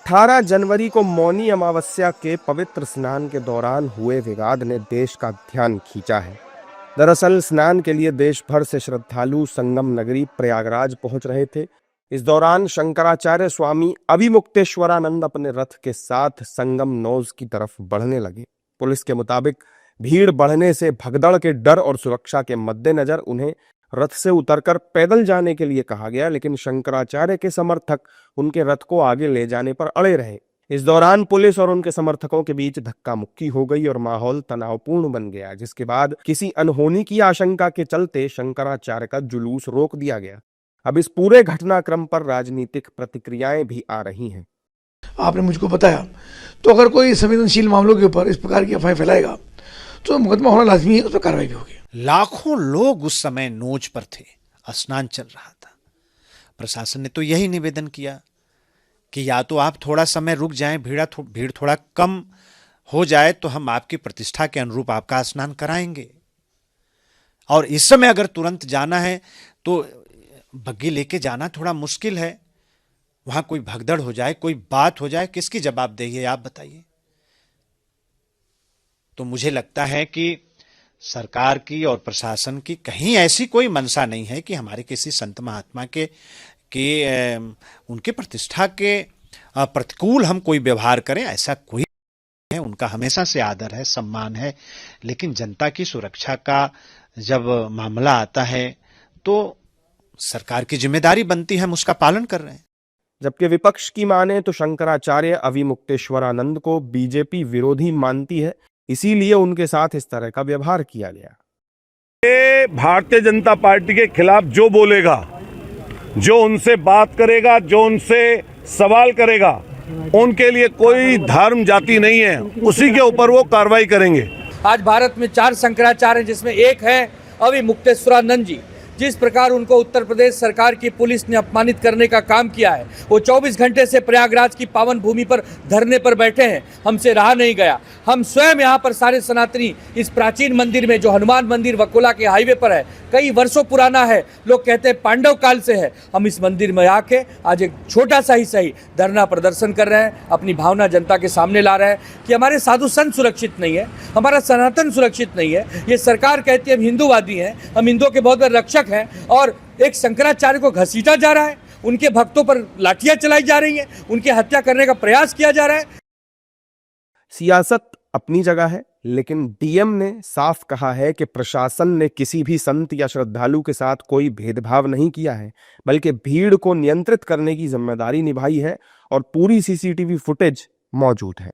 18 जनवरी को मौनी अमावस्या के पवित्र स्नान के दौरान हुए विवाद ने देश का ध्यान खींचा है। दरअसल स्नान के लिए देश भर से श्रद्धालु संगम नगरी प्रयागराज पहुंच रहे थे। इस दौरान शंकराचार्य स्वामी अविमुक्तेश्वरानंद अपने रथ के साथ संगम नौज की तरफ बढ़ने लगे। पुलिस के मुताबिक भीड़ बढ़ने से भगदड़ के डर और सुरक्षा के मद्देनजर उन्हें रथ से उतरकर पैदल जाने के लिए कहा गया, लेकिन शंकराचार्य के समर्थक उनके रथ को आगे ले जाने पर अड़े रहे। इस दौरान पुलिस और उनके समर्थकों के बीच धक्का मुक्की हो गई और माहौल तनावपूर्ण बन गया, जिसके बाद किसी अनहोनी की आशंका के चलते शंकराचार्य का जुलूस रोक दिया गया। अब इस पूरे घटनाक्रम पर राजनीतिक प्रतिक्रियाएं भी आ रही हैं। आपने मुझको बताया, तो अगर कोई संवेदनशील मामलों के ऊपर इस प्रकार की अफवाहें फैलाएगा तो मुकदमा होना लाजमी है, उस पर कार्रवाई भी होगी। लाखों लोग उस समय नोच पर थे, स्नान चल रहा था। प्रशासन ने तो यही निवेदन किया कि या तो आप थोड़ा समय रुक जाएं, भीड़ थोड़ा कम हो जाए तो हम आपकी प्रतिष्ठा के अनुरूप आपका स्नान कराएंगे। और इस समय अगर तुरंत जाना है तो बग्गी लेके जाना थोड़ा मुश्किल है, वहां कोई भगदड़ हो जाए, कोई बात हो जाए, किसकी जवाबदेही है आप बताइए। तो मुझे लगता है कि सरकार की और प्रशासन की कहीं ऐसी कोई मंशा नहीं है कि हमारे किसी संत महात्मा के उनके प्रतिष्ठा के प्रतिकूल हम कोई व्यवहार करें, ऐसा कोई है। उनका हमेशा से आदर है, सम्मान है, लेकिन जनता की सुरक्षा का जब मामला आता है तो सरकार की जिम्मेदारी बनती है, हम उसका पालन कर रहे हैं। जबकि विपक्ष की माने तो शंकराचार्य अविमुक्तेश्वरानंद को बीजेपी विरोधी मानती है, इसीलिए उनके साथ इस तरह का व्यवहार किया गया। भारतीय जनता पार्टी के खिलाफ जो बोलेगा, जो उनसे बात करेगा, जो उनसे सवाल करेगा, उनके लिए कोई धर्म जाति नहीं है, उसी के ऊपर वो कार्रवाई करेंगे। आज भारत में 4 शंकराचार्य हैं, जिसमें एक है अविमुक्तेश्वरानंद जी। जिस प्रकार उनको उत्तर प्रदेश सरकार की पुलिस ने अपमानित करने का काम किया है, वो 24 घंटे से प्रयागराज की पावन भूमि पर धरने पर बैठे हैं, हमसे रहा नहीं गया। हम स्वयं यहाँ पर सारे सनातनी इस प्राचीन मंदिर में, जो हनुमान मंदिर वकोला के हाईवे पर है, कई वर्षों पुराना है, लोग कहते हैं पांडव काल से है, हम इस मंदिर में आके आज एक छोटा सा ही सही धरना प्रदर्शन कर रहे हैं, अपनी भावना जनता के सामने ला रहे हैं कि हमारे साधु संत सुरक्षित नहीं है, हमारा सनातन सुरक्षित नहीं है। ये सरकार कहती है हम हिंदूवादी हैं, हम हिंदुओं के बहुत बड़े रक्षक हैं, और एक शंकराचार्य को घसीटा जा रहा है, उनके भक्तों पर लाठियां चलाई जा रही हैं, उनकी हत्या करने का प्रयास किया जा रहा है। सियासत अपनी जगह है, लेकिन डीएम ने साफ कहा है कि प्रशासन ने किसी भी संत या श्रद्धालु के साथ कोई भेदभाव नहीं किया है, बल्कि भीड़ को नियंत्रित करने की जिम्मेदारी निभाई है और पूरी सीसीटीवी फुटेज मौजूद है।